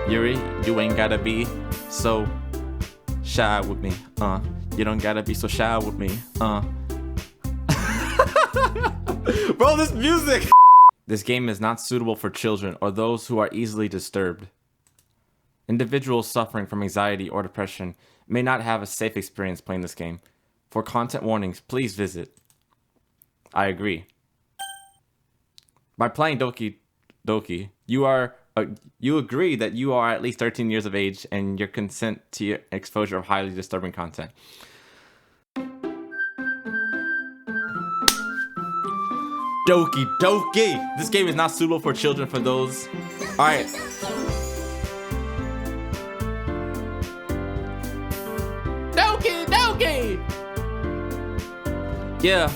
Yuri, you ain't gotta be so shy with me. You don't gotta be so shy with me. Bro, this music! This game is not suitable for children or those who are easily disturbed. Individuals suffering from anxiety or depression may not have a safe experience playing this game. For content warnings, please visit. I agree. By playing Doki Doki, you agree that you are at least 13 years of age and your consent to your exposure of highly disturbing content. Doki Doki! This game is not suitable for children for those. Alright. Doki Doki! Yeah.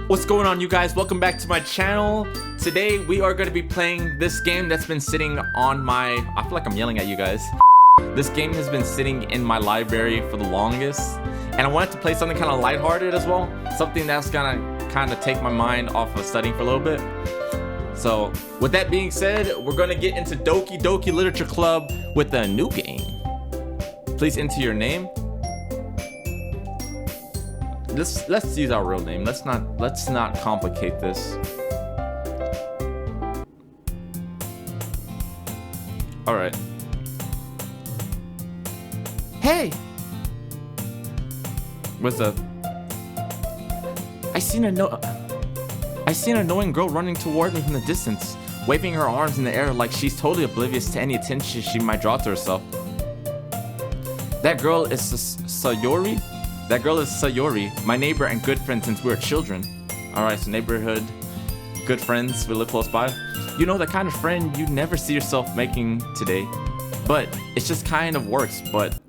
What's going on, you guys? Welcome back to my channel. Today we are going to be playing this game that's been sitting on my... I feel like I'm yelling at you guys. This game has been sitting in my library for the longest, and I wanted to play something kind of lighthearted as well. Something that's gonna kind of take my mind off of studying for a little bit. So with that being said, we're going to get into Doki Doki Literature Club with a new game. Please enter your name. Let's use our real name. Let's not complicate this. All right. Hey. What's up? I seen an annoying girl running toward me from the distance, waving her arms in the air like she's totally oblivious to any attention she might draw to herself. That girl is Sayori? That girl is Sayori, my neighbor and good friend since we were children. Alright, so neighborhood, good friends, we live close by. You know, the kind of friend you never see yourself making today. But it just kind of works, but...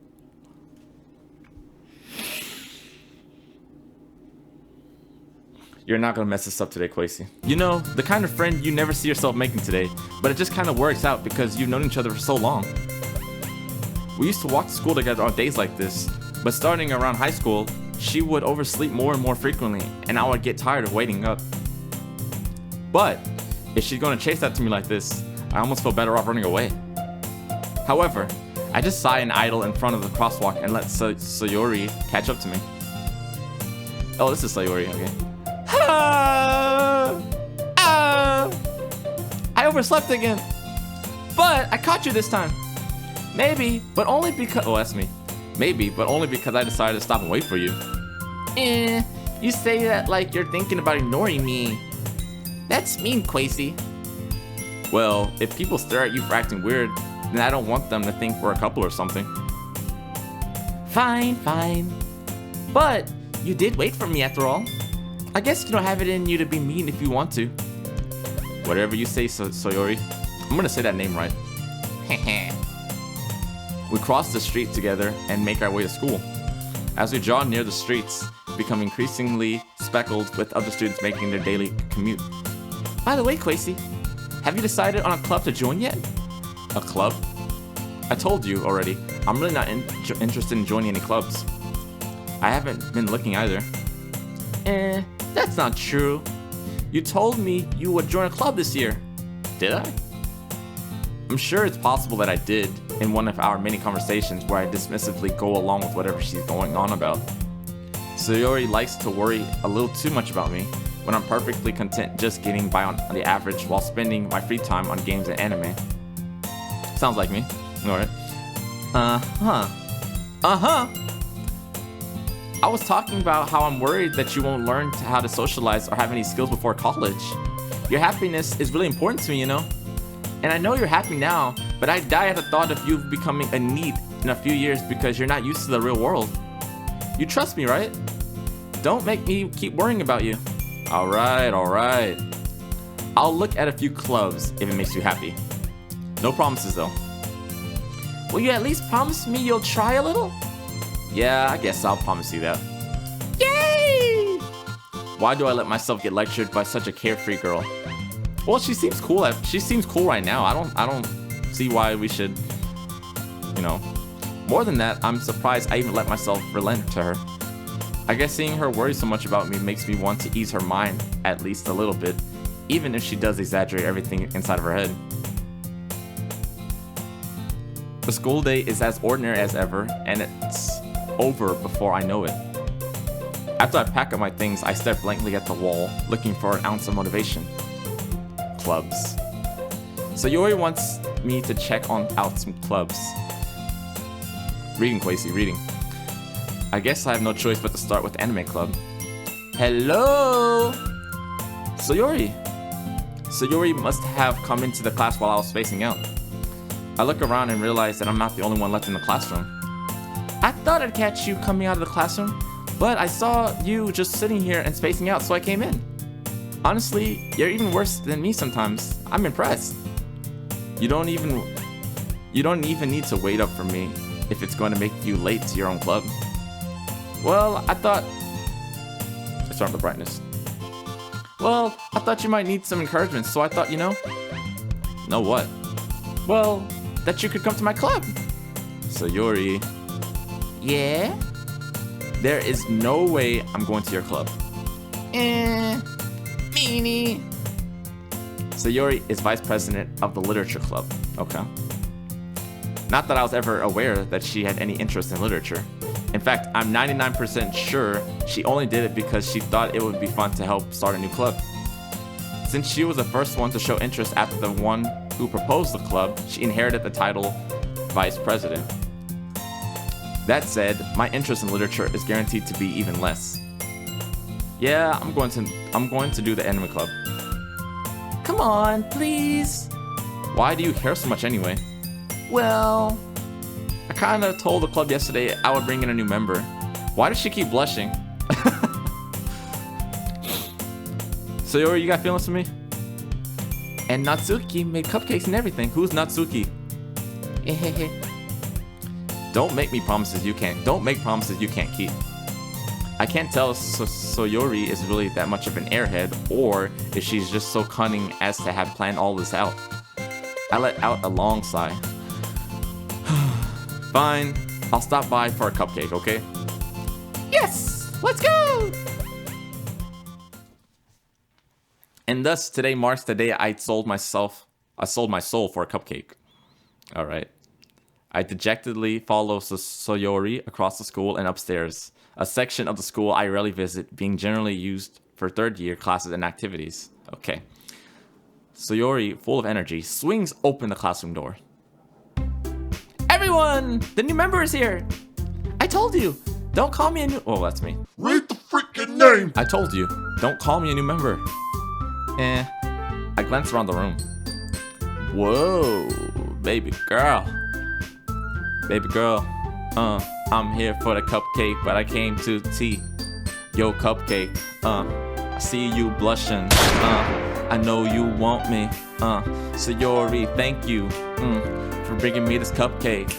You're not gonna mess this up today, Kwesi. You know, the kind of friend you never see yourself making today, but it just kind of works out because you've known each other for so long. We used to walk to school together on days like this. But starting around high school, she would oversleep more and more frequently, and I would get tired of waiting up. But if she's gonna chase after me like this, I almost feel better off running away. However, I just sigh and idle in front of the crosswalk and let Sayori catch up to me. Oh, this is Sayori, okay. I overslept again, but I caught you this time. Maybe, but only because... Oh, that's me. Maybe, but only because I decided to stop and wait for you. You say that like you're thinking about ignoring me. That's mean, Kwesi. Well, if people stare at you for acting weird, then I don't want them to think we're a couple or something. Fine. But you did wait for me after all. I guess you don't have it in you to be mean if you want to. Whatever you say, Sayori. I'm gonna say that name right. We cross the street together and make our way to school. As we draw near the streets, become increasingly speckled with other students making their daily commute. By the way, Kwesi, have you decided on a club to join yet? A club? I told you already, I'm really not interested in joining any clubs. I haven't been looking either. That's not true. You told me you would join a club this year. Did I? I'm sure it's possible that I did in one of our many conversations where I dismissively go along with whatever she's going on about. Sayori likes to worry a little too much about me when I'm perfectly content just getting by on the average while spending my free time on games and anime. Sounds like me. Alright. I was talking about how I'm worried that you won't learn how to socialize or have any skills before college. Your happiness is really important to me, you know? And I know you're happy now, but I die at the thought of you becoming a NEET in a few years because you're not used to the real world. You trust me, right? Don't make me keep worrying about you. Alright. I'll look at a few clubs if it makes you happy. No promises though. Will you at least promise me you'll try a little? Yeah, I guess I'll promise you that. Yay! Why do I let myself get lectured by such a carefree girl? Well, she seems cool. She seems cool right now. I don't see why we should, you know. More than that, I'm surprised I even let myself relent to her. I guess seeing her worry so much about me makes me want to ease her mind at least a little bit, even if she does exaggerate everything inside of her head. The school day is as ordinary as ever, and it's over before I know it. After I pack up my things, I stare blankly at the wall, looking for an ounce of motivation. Clubs. So Yuri wants me to check out some clubs. Reading, Kwesi, reading. I guess I have no choice but to start with anime club. Hello! Sayori must have come into the class while I was spacing out. I look around and realize that I'm not the only one left in the classroom. I thought I'd catch you coming out of the classroom, but I saw you just sitting here and spacing out, so I came in. Honestly, you're even worse than me sometimes. I'm impressed. You don't even need to wait up for me if it's going to make you late to your own club. Well, I thought... Let's turn up the brightness. Well, I thought you might need some encouragement, so I thought, Know what? Well, that you could come to my club. So Yuri... Yeah? There is no way I'm going to your club. Meanie. Sayori is vice president of the literature club. Okay. Not that I was ever aware that she had any interest in literature. In fact, I'm 99% sure she only did it because she thought it would be fun to help start a new club. Since she was the first one to show interest after the one who proposed the club, she inherited the title vice president. That said, my interest in literature is guaranteed to be even less. Yeah, I'm going to do the anime club. Come on, please. Why do you care so much anyway? Well, I kinda told the club yesterday I would bring in a new member. Why does she keep blushing? Sayori, you got feelings for me? And Natsuki made cupcakes and everything. Who's Natsuki? Don't make promises you can't keep. I can't tell if Sayori is really that much of an airhead, or if she's just so cunning as to have planned all this out. I let out a long sigh. Fine, I'll stop by for a cupcake, okay? Yes, let's go! And thus, today marks the day I sold my soul for a cupcake. All right. I dejectedly follow Sayori across the school and upstairs, a section of the school I rarely visit, being generally used for third-year classes and activities. Okay. Sayori, full of energy, swings open the classroom door. Everyone! The new member is here! I told you! Don't call me a new... Oh, that's me. Read the freaking name! I told you. Don't call me a new member. I glance around the room. Whoa, baby girl. Baby girl, I'm here for the cupcake, but I came to tea. Yo, cupcake, I see you blushing. I know you want me. Sayori, thank you for bringing me this cupcake.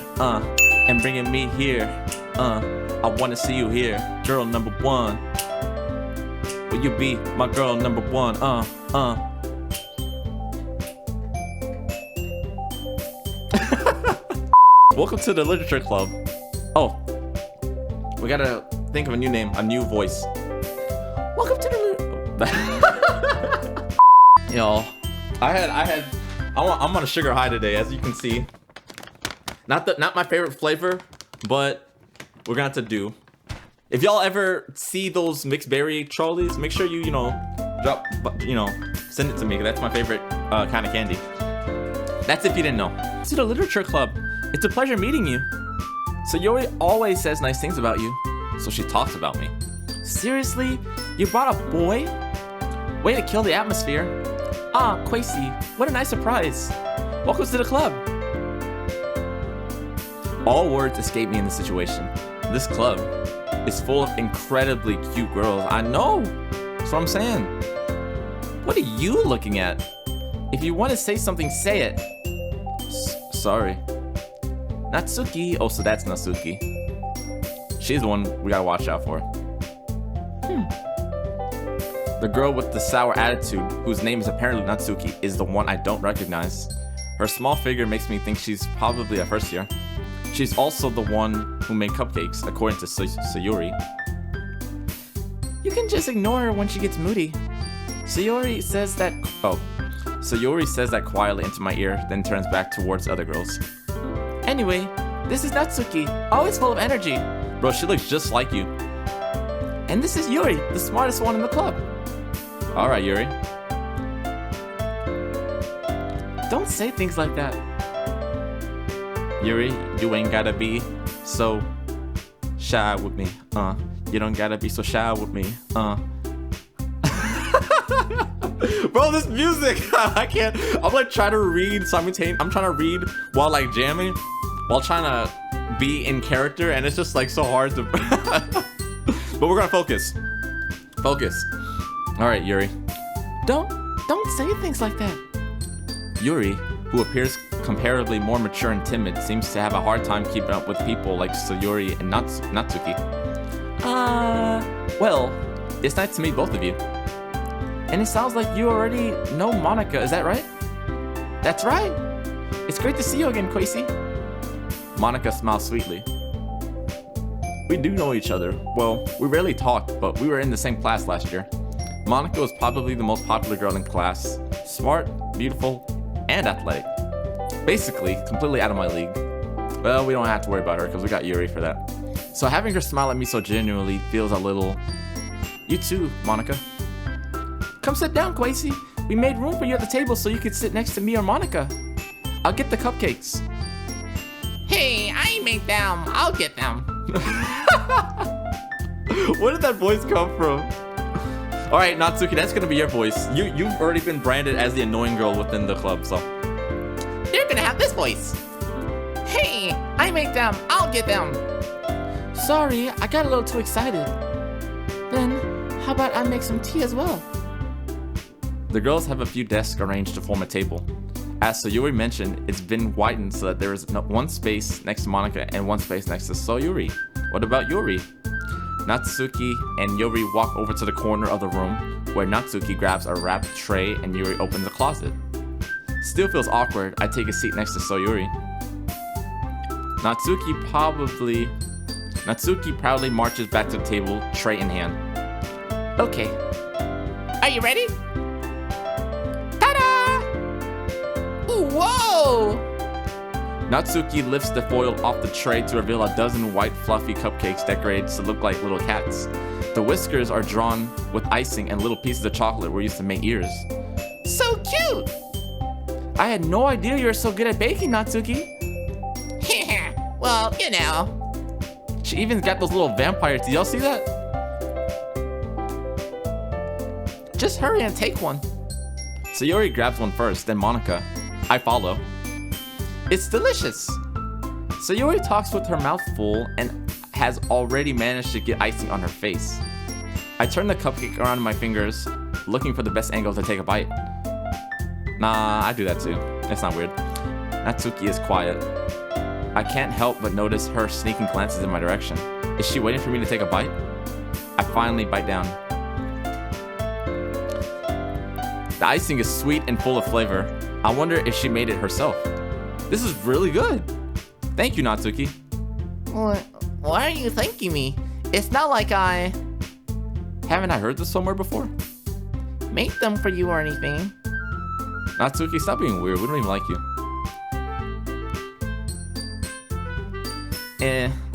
And bringing me here. I wanna see you here, girl number one. Will you be my girl number one? Welcome to the literature club. Oh, we gotta think of a new name, a new voice. Welcome to the Yo, I'm on a sugar high today, as you can see. Not my favorite flavor, but we're gonna have to do. If y'all ever see those mixed berry trolleys, make sure you send it to me. That's my favorite kind of candy. That's if you didn't know. To the literature club. It's a pleasure meeting you. Sayori always says nice things about you, so she talks about me. Seriously? You brought a boy? Way to kill the atmosphere. Ah, Kwesi, what a nice surprise. Welcome to the club. All words escape me in this situation. This club is full of incredibly cute girls. I know. That's what I'm saying. What are you looking at? If you want to say something, say it. Sorry. Natsuki. Oh, so that's Natsuki. She's the one we gotta watch out for. The girl with the sour attitude, whose name is apparently Natsuki, is the one I don't recognize. Her small figure makes me think she's probably a first year. She's also the one who made cupcakes, according to Sayori. You can just ignore her when she gets moody. Sayori says that quietly into my ear, then turns back towards other girls. Anyway, this is Natsuki, always full of energy. Bro, she looks just like you. And this is Yuri, the smartest one in the club. Alright, Yuri. Don't say things like that. Yuri, you ain't gotta be so shy with me. You don't gotta be so shy with me. Bro, this music, I can't. I'm like trying to read simultaneously. I'm trying to read while like jamming, while trying to be in character, and it's just like so hard to. But we're gonna focus. Focus. All right, Yuri. Don't say things like that. Yuri, who appears comparatively more mature and timid, seems to have a hard time keeping up with people like Sayori and Natsuki. Well, it's nice to meet both of you. And it sounds like you already know Monica, is that right? That's right. It's great to see you again, Kwesi. Monica smiles sweetly. We do know each other. Well, we rarely talked, but we were in the same class last year. Monica was probably the most popular girl in class. Smart, beautiful, and athletic. Basically, completely out of my league. Well, we don't have to worry about her because we got Yuri for that. So having her smile at me so genuinely feels a little... You too, Monica. Come sit down, Kwesi. We made room for you at the table so you could sit next to me or Monica. I'll get the cupcakes. Hey, I make them. I'll get them. Where did that voice come from? Alright, Natsuki, that's gonna be your voice. You've already been branded as the annoying girl within the club, so. You're gonna have this voice. Hey, I make them. I'll get them. Sorry, I got a little too excited. Then, how about I make some tea as well? The girls have a few desks arranged to form a table. As Sayori mentioned, it's been widened so that there is one space next to Monica and one space next to Sayori. What about Yuri? Natsuki and Yuri walk over to the corner of the room where Natsuki grabs a wrapped tray and Yuri opens a closet. Still feels awkward, I take a seat next to Sayori. Natsuki proudly marches back to the table, tray in hand. Okay. Are you ready? Ta-da! Ooh, whoa! Natsuki lifts the foil off the tray to reveal a dozen white fluffy cupcakes decorated to look like little cats. The whiskers are drawn with icing and little pieces of chocolate were used to make ears. So cute! I had no idea you were so good at baking, Natsuki. Well, you know. She even got those little vampires. Did y'all see that? Just hurry and take one. Sayori grabs one first, then Monica. I follow. It's delicious. Sayori talks with her mouth full and has already managed to get icing on her face. I turn the cupcake around in my fingers, looking for the best angle to take a bite. Nah, I do that too. It's not weird. Natsuki is quiet. I can't help but notice her sneaking glances in my direction. Is she waiting for me to take a bite? I finally bite down. The icing is sweet and full of flavor. I wonder if she made it herself. This is really good. Thank you, Natsuki. Why are you thanking me? It's not like I... Haven't I heard this somewhere before? Make them for you or anything. Natsuki, stop being weird. We don't even like you.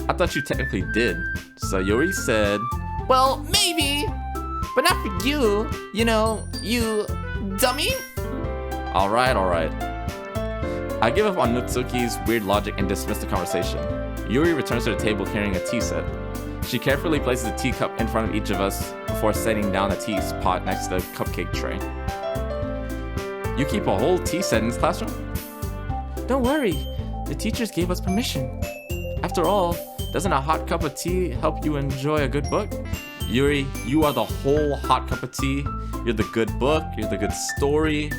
I thought you technically did. So Yuri said, well, maybe, but not for you. You know, you dummy. All right. I give up on Natsuki's weird logic and dismiss the conversation. Yuri returns to the table carrying a tea set. She carefully places a teacup in front of each of us before setting down a teapot next to the cupcake tray. You keep a whole tea set in this classroom? Don't worry, the teachers gave us permission. After all, doesn't a hot cup of tea help you enjoy a good book? Yuri, you are the whole hot cup of tea. You're the good book, you're the good story.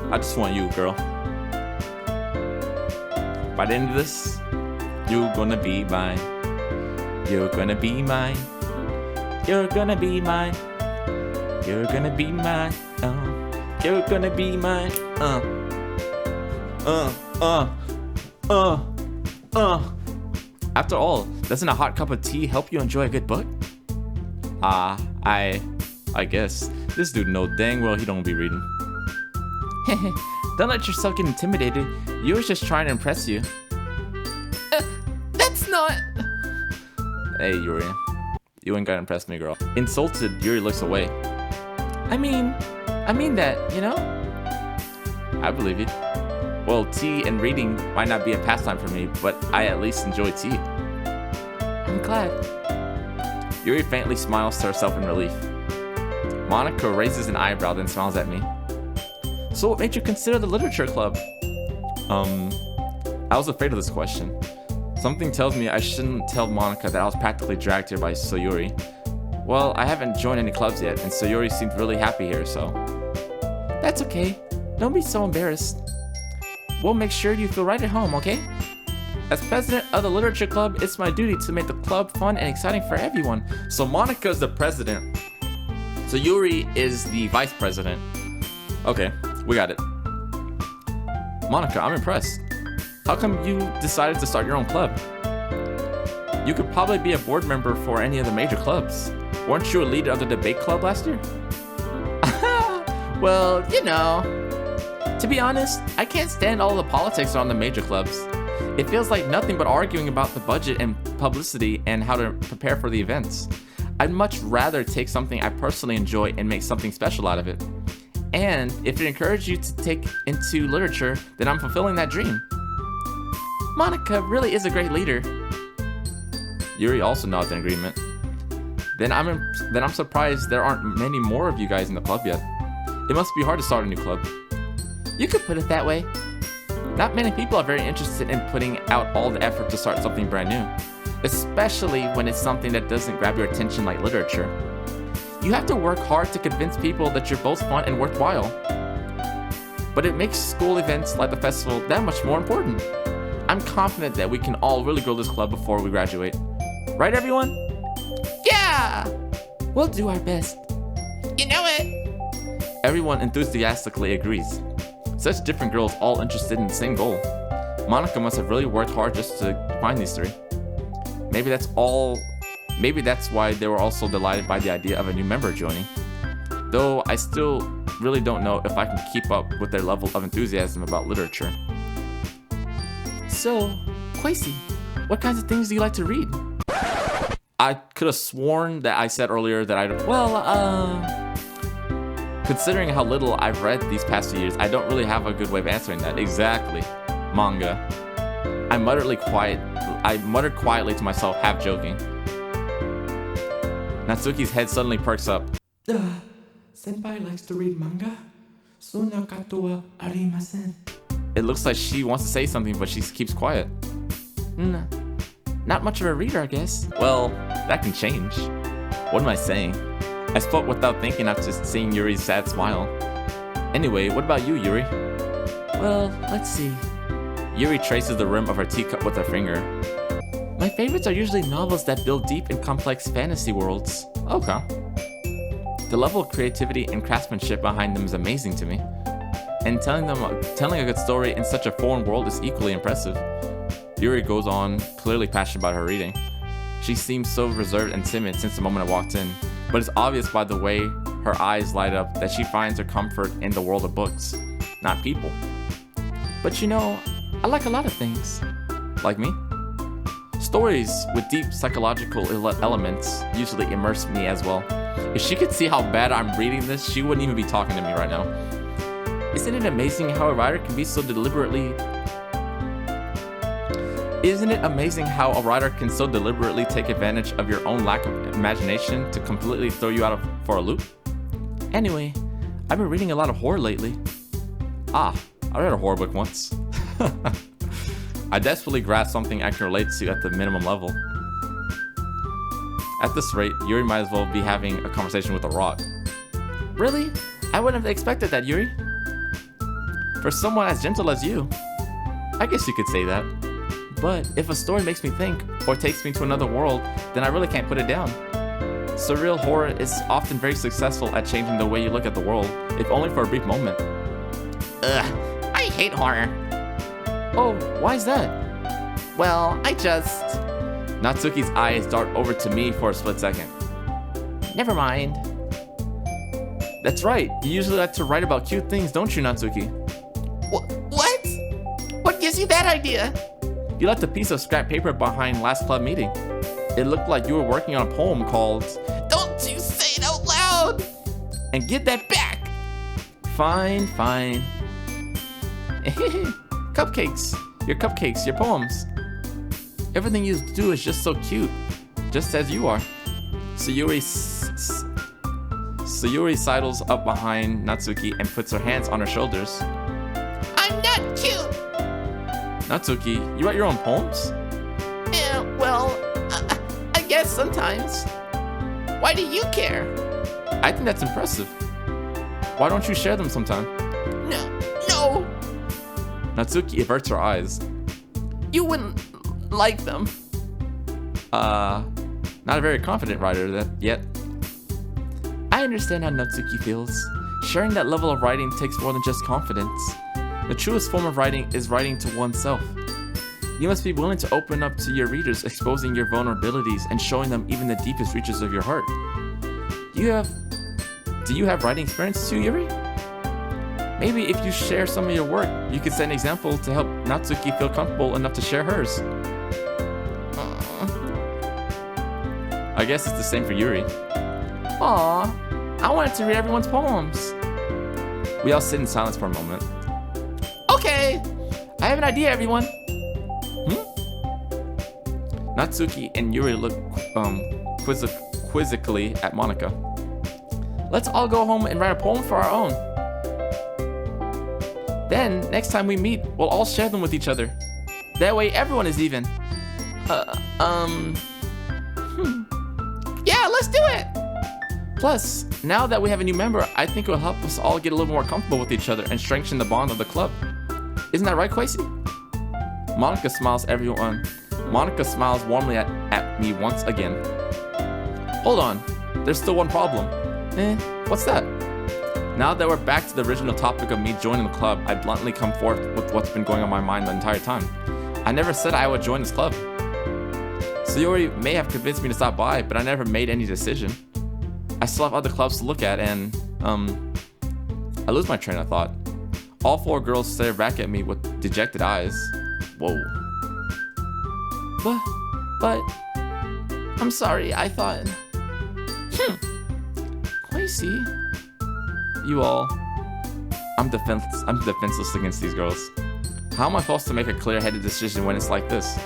I just want you, girl. By the end of this, you're gonna be mine. You're gonna be mine. You're gonna be mine. You're gonna be mine. You're gonna be mine. After all, doesn't a hot cup of tea help you enjoy a good book? I I guess. This dude know dang well he don't be reading. Don't let yourself get intimidated. Yuri's just trying to impress you. That's not... Hey, Yuri. You ain't gotta impress me, girl. Insulted, Yuri looks away. I mean that, you know? I believe you. Well, tea and reading might not be a pastime for me, but I at least enjoy tea. I'm glad. Yuri faintly smiles to herself in relief. Monica raises an eyebrow, then smiles at me. So what made you consider the literature club? I was afraid of this question. Something tells me I shouldn't tell Monica that I was practically dragged here by Sayuri. Well, I haven't joined any clubs yet, and Sayuri seemed really happy here, so... That's okay. Don't be so embarrassed. We'll make sure you feel right at home, okay? As president of the literature club, it's my duty to make the club fun and exciting for everyone. So Monica's the president. So Yuri is the vice president. Okay, we got it. Monica, I'm impressed. How come you decided to start your own club? You could probably be a board member for any of the major clubs. Weren't you a leader of the debate club last year? Well, you know. To be honest, I can't stand all the politics on the major clubs. It feels like nothing but arguing about the budget and publicity and how to prepare for the events. I'd much rather take something I personally enjoy and make something special out of it. And if it encouraged you to take into literature, then I'm fulfilling that dream. Monica really is a great leader. Yuri also nods in agreement. Then I'm surprised there aren't many more of you guys in the club yet. It must be hard to start a new club. You could put it that way. Not many people are very interested in putting out all the effort to start something brand new, especially when it's something that doesn't grab your attention like literature. You have to work hard to convince people that you're both fun and worthwhile. But it makes school events like the festival that much more important. I'm confident that we can all really grow this club before we graduate. Right, everyone? Yeah! We'll do our best. You know it! Everyone enthusiastically agrees. Such different girls all interested in the same goal. Monica must have really worked hard just to find these three. Maybe that's why they were also delighted by the idea of a new member joining. Though I still really don't know if I can keep up with their level of enthusiasm about literature. So, Kwesi, what kinds of things do you like to read? I could have sworn that I said earlier that considering how little I've read these past few years, I don't really have a good way of answering that. Exactly. Manga. I muttered quietly to myself, half joking. Natsuki's head suddenly perks up. Senpai likes to read manga. Sunakato wa arimasen. It looks like she wants to say something, but she keeps quiet. Not much of a reader, I guess. Well, that can change. What am I saying? I spoke without thinking after just seeing Yuri's sad smile. Anyway, what about you, Yuri? Well, let's see. Yuri traces the rim of her teacup with her finger. My favorites are usually novels that build deep and complex fantasy worlds. Okay. The level of creativity and craftsmanship behind them is amazing to me. And telling a good story in such a foreign world is equally impressive. Yuri goes on, clearly passionate about her reading. She seems so reserved and timid since the moment I walked in, but it's obvious by the way her eyes light up that she finds her comfort in the world of books, not people. But you know, I like a lot of things. Like me. Stories with deep psychological elements usually immerse me as well. If she could see how bad I'm reading this, she wouldn't even be talking to me right now. Isn't it amazing how a writer can so deliberately take advantage of your own lack of imagination to completely throw you for a loop? Anyway, I've been reading a lot of horror lately. I read a horror book once. I desperately grasped something I can relate to at the minimum level. At this rate, Yuri might as well be having a conversation with a rock. Really? I wouldn't have expected that, Yuri. For someone as gentle as you. I guess you could say that. But if a story makes me think, or takes me to another world, then I really can't put it down. Surreal horror is often very successful at changing the way you look at the world, if only for a brief moment. Ugh, I hate horror. Oh, why is that? Well, Natsuki's eyes dart over to me for a split second. never mind. That's right. You usually like to write about cute things, don't you, Natsuki? What? What gives you that idea? You left a piece of scrap paper behind last club meeting. It looked like you were working on a poem called Don't you say it out loud! And Get That Back! Fine. Cupcakes. Your poems. Everything you do is just so cute. Just as you are. Sayuri sidles up behind Natsuki and puts her hands on her shoulders. I'm not cute! Natsuki, you write your own poems? Yeah, well, I guess sometimes. Why do you care? I think that's impressive. Why don't you share them sometime? No! Natsuki averts her eyes. You wouldn't like them. Not a very confident writer yet. I understand how Natsuki feels. Sharing that level of writing takes more than just confidence. The truest form of writing is writing to oneself. You must be willing to open up to your readers, exposing your vulnerabilities and showing them even the deepest reaches of your heart. Do you have writing experience too, Yuri? Maybe if you share some of your work, you could set an example to help Natsuki feel comfortable enough to share hers. I guess it's the same for Yuri. Aw, I wanted to read everyone's poems. We all sit in silence for a moment. Okay, I have an idea, everyone. Natsuki and Yuri look quizzically at Monika. Let's all go home and write a poem for our own. Then, next time we meet, we'll all share them with each other. That way everyone is even. Yeah, let's do it! Plus, now that we have a new member, I think it will help us all get a little more comfortable with each other and strengthen the bond of the club. Isn't that right, Kwesi? Monika smiles warmly at me once again. Hold on, there's still one problem. What's that? Now that we're back to the original topic of me joining the club, I bluntly come forth with what's been going on my mind the entire time. I never said I would join this club. Sayuri may have convinced me to stop by, but I never made any decision. I still have other clubs to look at and, I lose my train of thought. All four girls stare back at me with dejected eyes. Whoa. But, I'm sorry, I thought... Kwesi. You all... I'm defenseless against these girls. How am I supposed to make a clear-headed decision when it's like this?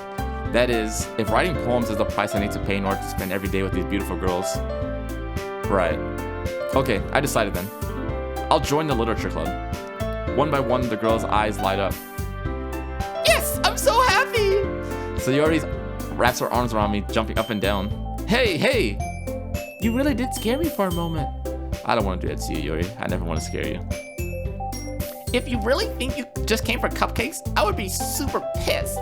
That is, if writing poems is the price I need to pay in order to spend every day with these beautiful girls. Right. Okay, I decided then. I'll join the literature club. One by one, the girls' eyes light up. Yes, I'm so happy! Sayuri wraps her arms around me, jumping up and down. Hey! You really did scare me for a moment. I don't want to do that to you, Yuri. I never want to scare you. If you really think you just came for cupcakes, I would be super pissed.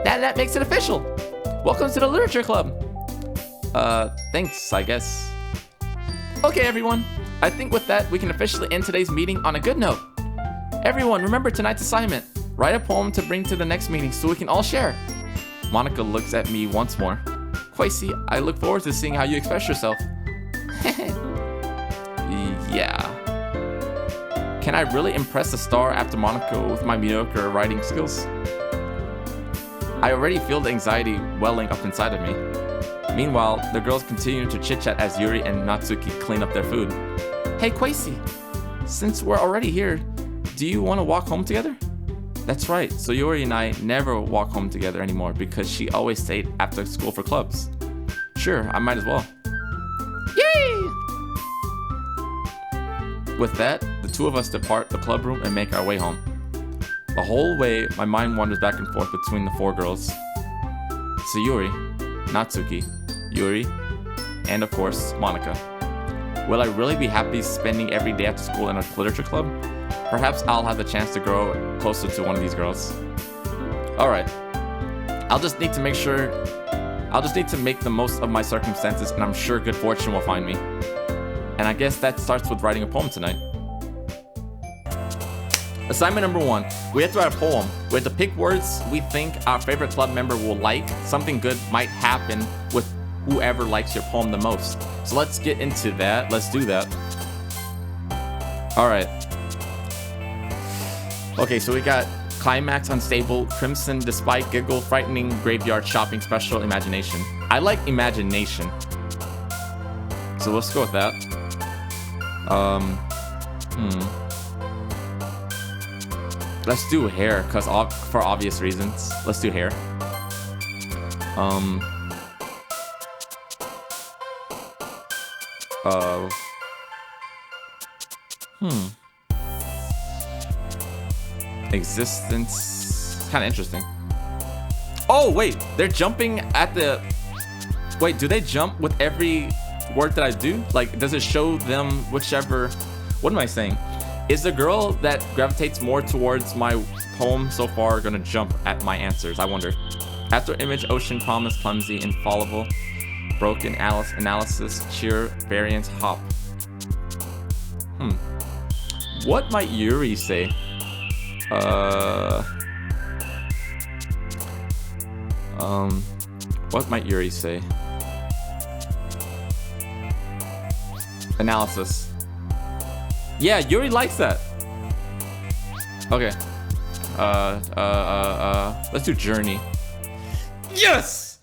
That makes it official. Welcome to the literature club. Thanks, I guess. Okay, everyone. I think with that, we can officially end today's meeting on a good note. Everyone, remember tonight's assignment. Write a poem to bring to the next meeting so we can all share. Monika looks at me once more. Kwesi, I look forward to seeing how you express yourself. Yeah. Can I really impress the star after Monika with my mediocre writing skills? I already feel the anxiety welling up inside of me. Meanwhile, the girls continue to chit-chat as Yuri and Natsuki clean up their food. Hey, Kwesi. Since we're already here, do you want to walk home together? That's right, so Yuri and I never walk home together anymore because she always stayed after school for clubs. Sure, I might as well. Yay! With that, the two of us depart the club room and make our way home. The whole way, my mind wanders back and forth between the four girls. Sayuri, Natsuki, Yuri, and of course, Monika. Will I really be happy spending every day after school in a literature club? Perhaps I'll have the chance to grow closer to one of these girls. Alright. I'll just need to make the most of my circumstances, and I'm sure good fortune will find me. And I guess that starts with writing a poem tonight. Assignment number 1. We have to write a poem. We have to pick words we think our favorite club member will like. Something good might happen whoever likes your poem the most. So let's get into that. Let's do that. All right. Okay, so we got climax, unstable, crimson, despite, giggle, frightening, graveyard, shopping, special, imagination. I like imagination. So let's go with that. Let's do hair, cause for obvious reasons. Let's do hair. Existence. Kind of interesting. Oh wait, they're jumping at the. Wait, do they jump with every word that I do? Like, does it show them whichever? What am I saying? Is the girl that gravitates more towards my poem so far gonna jump at my answers? I wonder. After image, ocean, promise, clumsy, infallible, broken, analysis, cheer, variance, hop. What might Yuri say? What might Yuri say? Analysis. Yeah, Yuri likes that. Okay. Let's do journey. Yes!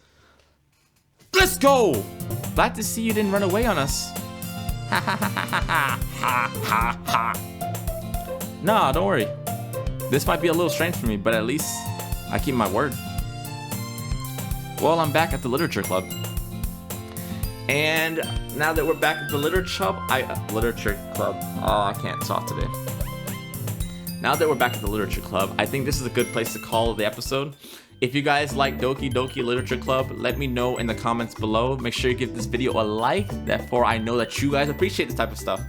Let's go! Glad to see you didn't run away on us. Ha ha ha ha ha ha ha. Nah, don't worry. This might be a little strange for me, but at least I keep my word. Well, I'm back at the literature club. And now that we're back at the literature club. Oh, I can't talk today. Now that we're back at the literature club, I think this is a good place to call the episode. If you guys like Doki Doki Literature Club, let me know in the comments below. Make sure you give this video a like, therefore I know that you guys appreciate this type of stuff.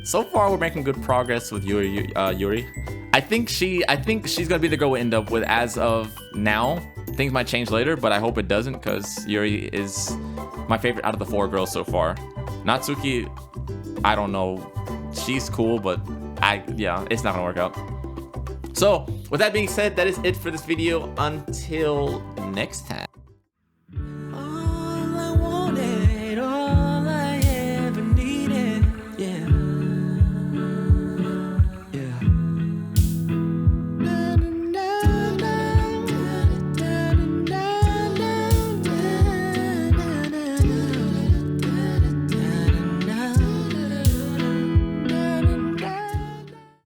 So far we're making good progress with Yuri. I think she's gonna be the girl we end up with as of now. Things might change later, but I hope it doesn't, because Yuri is my favorite out of the 4 girls so far. Natsuki, I don't know. She's cool, but yeah, it's not gonna work out. So with that being said, that is it for this video. Until next time.